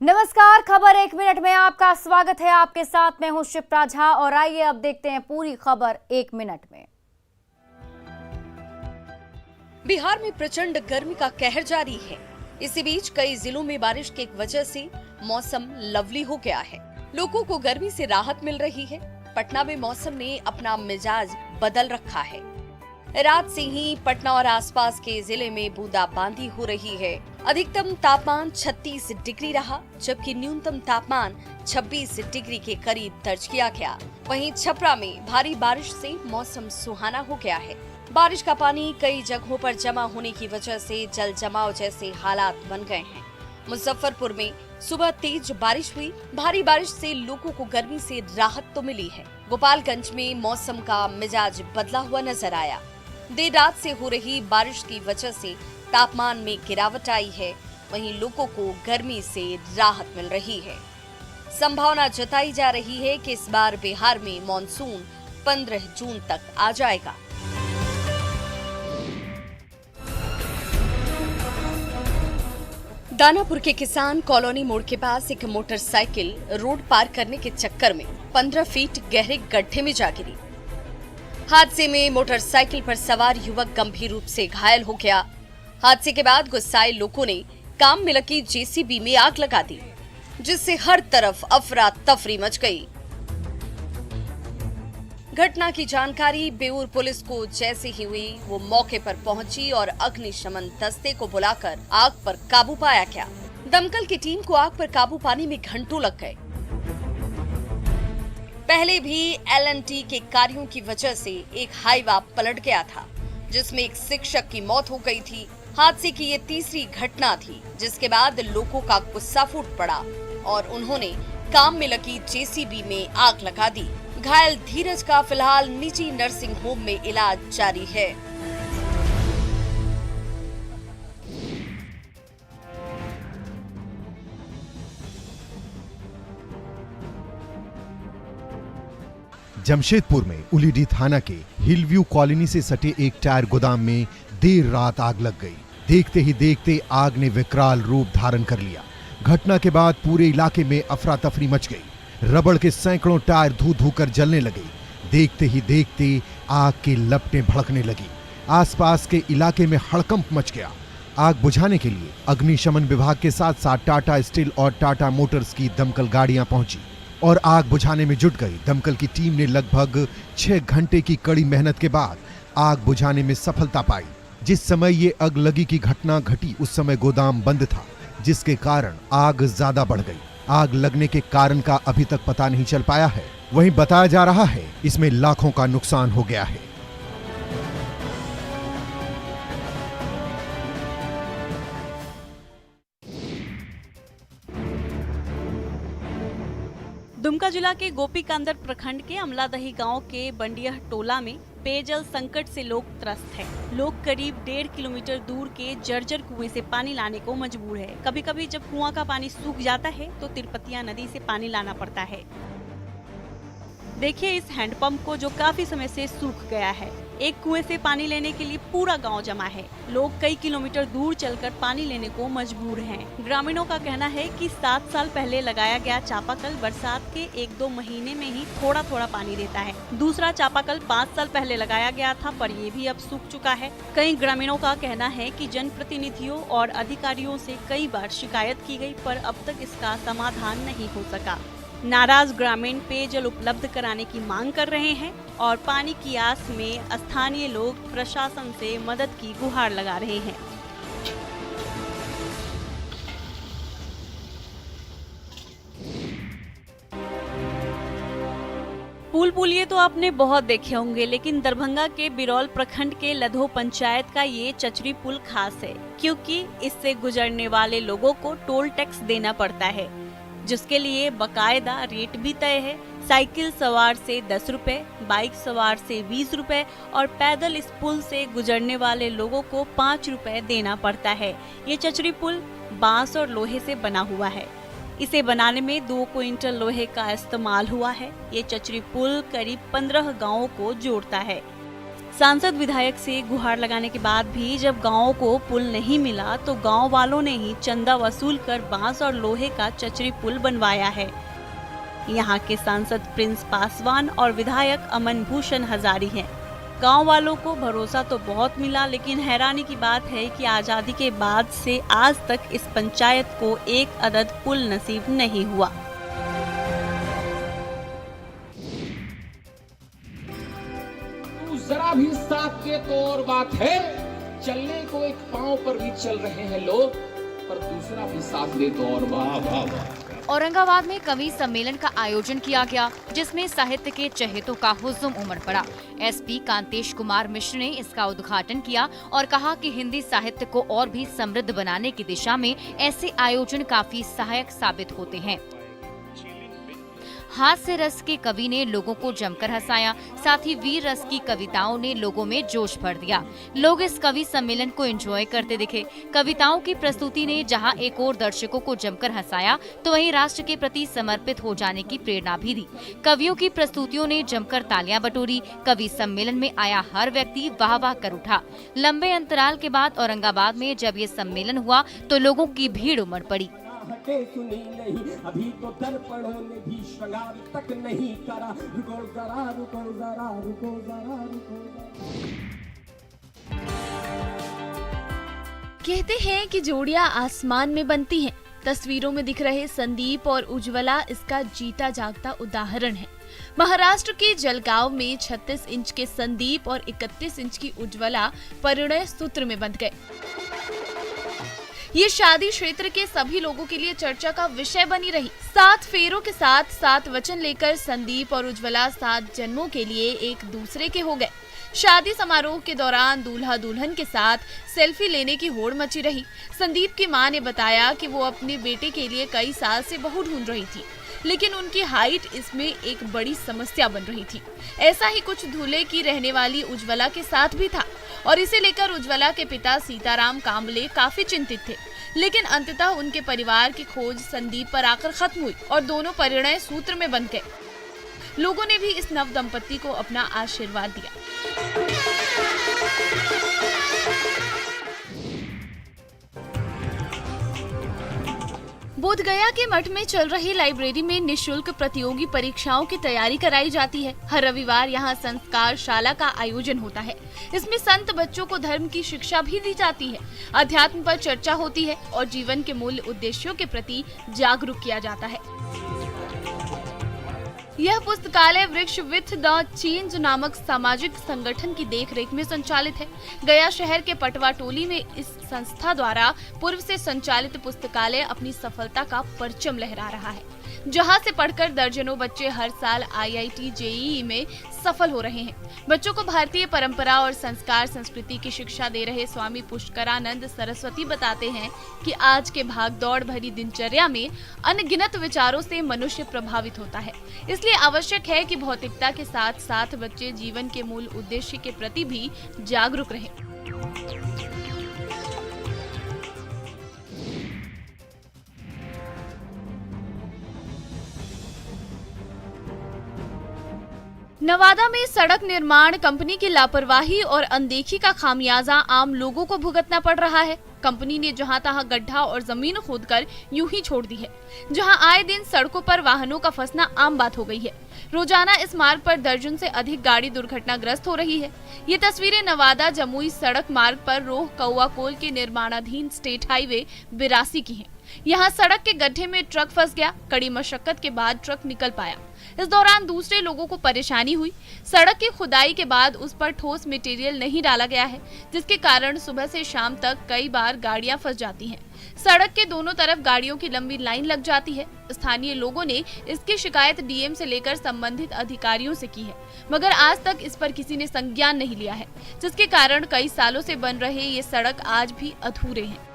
नमस्कार, खबर एक मिनट में आपका स्वागत है। आपके साथ मैं हूं शिप्रा झा और आइए अब देखते हैं पूरी खबर एक मिनट में। बिहार में प्रचंड गर्मी का कहर जारी है। इसी बीच कई जिलों में बारिश की वजह से मौसम लवली हो गया है। लोगों को गर्मी से राहत मिल रही है। पटना में मौसम ने अपना मिजाज बदल रखा है। रात से ही पटना और आसपास के जिले में बूंदाबांदी हो रही है। अधिकतम तापमान 36 डिग्री रहा, जबकि न्यूनतम तापमान 26 डिग्री के करीब दर्ज किया गया। वहीं छपरा में भारी बारिश से मौसम सुहाना हो गया है। बारिश का पानी कई जगहों पर जमा होने की वजह से जल जमाव जैसे हालात बन गए हैं। मुजफ्फरपुर में सुबह तेज बारिश हुई। भारी बारिश से लोगों को गर्मी से राहत तो मिली है। गोपालगंज में मौसम का मिजाज बदला हुआ नजर आया। देर रात से हो रही बारिश की वजह से तापमान में गिरावट आई है। वहीं लोगों को गर्मी से राहत मिल रही है। संभावना जताई जा रही है कि इस बार बिहार में मॉनसून 15 जून तक आ जाएगा। दानापुर के किसान कॉलोनी मोड़ के पास एक मोटरसाइकिल रोड पार करने के चक्कर में 15 फीट गहरे गड्ढे में जा गिरी। हादसे में मोटरसाइकिल पर सवार युवक गंभीर रूप से घायल हो गया। हादसे के बाद गुस्साए लोगों ने काम में लगी जेसीबी में आग लगा दी, जिससे हर तरफ अफरा तफरी मच गई। घटना की जानकारी बेऊर पुलिस को जैसे ही हुई, वो मौके पर पहुंची और अग्निशमन दस्ते को बुलाकर आग पर काबू पाया गया। दमकल की टीम को आग पर काबू पाने में घंटों लग गए। पहले भी एलएनटी के कार्यों की वजह से एक हाईवा पलट गया था, जिसमें एक शिक्षक की मौत हो गई थी। हादसे की ये तीसरी घटना थी, जिसके बाद लोगों का गुस्सा फूट पड़ा और उन्होंने काम में लगी जेसीबी में आग लगा दी। घायल धीरज का फिलहाल निजी नर्सिंग होम में इलाज जारी है। जमशेदपुर में उलीडी थाना के हिलव्यू कॉलोनी से सटे एक टायर गोदाम में देर रात आग लग गई। देखते ही देखते आग ने विकराल रूप धारण कर लिया। घटना के बाद पूरे इलाके में अफरा तफरी मच गई। रबड़ के सैकड़ों टायर धू धू कर जलने लगे। देखते ही देखते आग की लपटें भड़कने लगी। आसपास के इलाके में हड़कंप मच गया। आग बुझाने के लिए अग्निशमन विभाग के साथ साथ टाटा स्टील और टाटा मोटर्स की दमकल गाड़ियां पहुंची और आग बुझाने में जुट गई। दमकल की टीम ने लगभग 6 घंटे की कड़ी मेहनत के बाद आग बुझाने में सफलता पाई। जिस समय ये अगलगी की घटना घटी उस समय गोदाम बंद था, जिसके कारण आग ज्यादा बढ़ गई। आग लगने के कारण का अभी तक पता नहीं चल पाया है। वहीं बताया जा रहा है इसमें लाखों का नुकसान हो गया है। दुमका जिला के गोपीकांदर प्रखंड के अमलादही गांव के बंडिया टोला में पेयजल संकट से लोग त्रस्त हैं। लोग करीब 1.5 किलोमीटर दूर के जर्जर कुएं से पानी लाने को मजबूर है। कभी कभी जब कुआं का पानी सूख जाता है तो तिरुपतिया नदी से पानी लाना पड़ता है। देखिए इस हैंडपंप को, जो काफी समय से सूख गया है। एक कुएं से पानी लेने के लिए पूरा गांव जमा है। लोग कई किलोमीटर दूर चलकर पानी लेने को मजबूर हैं। ग्रामीणों का कहना है कि 7 साल पहले लगाया गया चापाकल बरसात के 1-2 महीने में ही थोड़ा थोड़ा पानी देता है। दूसरा चापाकल 5 साल पहले लगाया गया था, पर ये भी अब सूख चुका है। कई ग्रामीणों का कहना है कि जनप्रतिनिधियों और अधिकारियों से कई बार शिकायत की गई, पर अब तक इसका समाधान नहीं हो सका। नाराज ग्रामीण पेयजल उपलब्ध कराने की मांग कर रहे हैं और पानी की आस में स्थानीय लोग प्रशासन से मदद की गुहार लगा रहे हैं। पुलिये तो आपने बहुत देखे होंगे, लेकिन दरभंगा के बिरौल प्रखंड के लधो पंचायत का ये चचरी पुल खास है, क्योंकि इससे गुजरने वाले लोगों को टोल टैक्स देना पड़ता है, जिसके लिए बकायदा रेट भी तय है। साइकिल सवार से 10 रुपए, बाइक सवार से 20 रुपए और पैदल इस पुल से गुजरने वाले लोगों को 5 रुपए देना पड़ता है। ये चचरी पुल बांस और लोहे से बना हुआ है। इसे बनाने में 2 क्विंटल लोहे का इस्तेमाल हुआ है। ये चचरी पुल करीब 15 गांवों को जोड़ता है। सांसद विधायक से गुहार लगाने के बाद भी जब गांव को पुल नहीं मिला तो गांव वालों ने ही चंदा वसूल कर बांस और लोहे का चचरी पुल बनवाया है। यहाँ के सांसद प्रिंस पासवान और विधायक अमन भूषण हजारी हैं। गांव वालों को भरोसा तो बहुत मिला, लेकिन हैरानी की बात है कि आजादी के बाद से आज तक इस पंचायत को एक अदद पुल नसीब नहीं हुआ। जरा भी साथ के तो और बात है, चलने को एक पांव पर भी चल रहे हैं लोग, पर दूसरा भी साथ दे तो और बात। औरंगाबाद में कवि सम्मेलन का आयोजन किया गया, जिसमें साहित्य के चहेतों का हुजूम उमड़ पड़ा। एसपी कांतेश कुमार मिश्र ने इसका उद्घाटन किया और कहा कि हिंदी साहित्य को और भी समृद्ध बनाने की दिशा में ऐसे आयोजन काफी सहायक साबित होते हैं। हास्य रस के कवि ने लोगों को जमकर हंसाया, साथ ही वीर रस की कविताओं ने लोगों में जोश भर दिया। लोग इस कवि सम्मेलन को एंजॉय करते दिखे। कविताओं की प्रस्तुति ने जहां एक और दर्शकों को जमकर हंसाया, तो वहीं राष्ट्र के प्रति समर्पित हो जाने की प्रेरणा भी दी। कवियों की प्रस्तुतियों ने जमकर तालियां बटोरी। कवि सम्मेलन में आया हर व्यक्ति वाह वाह कर उठा। लंबे अंतराल के बाद औरंगाबाद में जब ये सम्मेलन हुआ तो लोगों की भीड़ उमड़ पड़ी। सुनी नहीं, अभी तो दर्पणों ने भी श्रृंगार तक नहीं करा, रुको जरा रुको जरा रुको जरा रुको जरा। कहते हैं कि जोड़ियां आसमान में बनती हैं। तस्वीरों में दिख रहे संदीप और उज्ज्वला इसका जीता जागता उदाहरण है। महाराष्ट्र के जलगांव में 36 इंच के संदीप और 31 इंच की उज्ज्वला परिणय सूत्र में बंध गए। ये शादी क्षेत्र के सभी लोगों के लिए चर्चा का विषय बनी रही। 7 फेरों के साथ 7 वचन लेकर संदीप और उज्ज्वला 7 जन्मों के लिए एक दूसरे के हो गए। शादी समारोह के दौरान दूल्हा दुल्हन के साथ सेल्फी लेने की होड़ मची रही। संदीप की मां ने बताया कि वो अपने बेटे के लिए कई साल से बहू ढूंढ रही थी, लेकिन उनकी हाइट इसमें एक बड़ी समस्या बन रही थी। ऐसा ही कुछ धुले की रहने वाली उज्ज्वला के साथ भी था और इसे लेकर उज्ज्वला के पिता सीताराम कांबले काफी चिंतित थे। लेकिन अंततः उनके परिवार की खोज संदीप पर आकर खत्म हुई और दोनों परिणय सूत्र में बंध गए। लोगों ने भी इस नव दंपति को अपना आशीर्वाद दिया। बोधगया के मठ में चल रही लाइब्रेरी में निशुल्क प्रतियोगी परीक्षाओं की तैयारी कराई जाती है। हर रविवार यहाँ संस्कार शाला का आयोजन होता है। इसमें संत बच्चों को धर्म की शिक्षा भी दी जाती है, अध्यात्म पर चर्चा होती है और जीवन के मूल्य उद्देश्यों के प्रति जागरूक किया जाता है। यह पुस्तकालय वृक्ष विथ द चेंज नामक सामाजिक संगठन की देखरेख में संचालित है। गया शहर के पटवा टोली में इस संस्था द्वारा पूर्व से संचालित पुस्तकालय अपनी सफलता का परचम लहरा रहा है, जहां से पढ़कर दर्जनों बच्चे हर साल IIT JEE में सफल हो रहे हैं। बच्चों को भारतीय परंपरा और संस्कार संस्कृति की शिक्षा दे रहे स्वामी पुष्करानंद सरस्वती बताते हैं कि आज के भाग दौड़ भरी दिनचर्या में अनगिनत विचारों से मनुष्य प्रभावित होता है। इसलिए आवश्यक है कि भौतिकता के साथ साथ बच्चे जीवन के मूल उद्देश्य के प्रति भी जागरूक रहें। नवादा में सड़क निर्माण कंपनी की लापरवाही और अनदेखी का खामियाजा आम लोगों को भुगतना पड़ रहा है। कंपनी ने जहां तहां गड्ढा और जमीन खोदकर यूं ही छोड़ दी है, जहां आए दिन सड़कों पर वाहनों का फंसना आम बात हो गई है। रोजाना इस मार्ग पर दर्जन से अधिक गाड़ी दुर्घटनाग्रस्त हो रही है। ये तस्वीरें नवादा जमुई सड़क मार्ग पर रोह कौआकोल के निर्माणाधीन स्टेट हाईवे 82 की हैं। यहाँ सड़क के गड्ढे में ट्रक फंस गया। कड़ी मशक्कत के बाद ट्रक निकल पाया। इस दौरान दूसरे लोगों को परेशानी हुई। सड़क की खुदाई के बाद उस पर ठोस मटेरियल नहीं डाला गया है, जिसके कारण सुबह से शाम तक कई बार गाड़ियां फंस जाती हैं। सड़क के दोनों तरफ गाड़ियों की लंबी लाइन लग जाती है। स्थानीय लोगों ने इसकी शिकायत डीएम से लेकर संबंधित अधिकारियों से की है, मगर आज तक इस पर किसी ने संज्ञान नहीं लिया है, जिसके कारण कई सालों से बन रहे ये सड़क आज भी अधूरे हैं।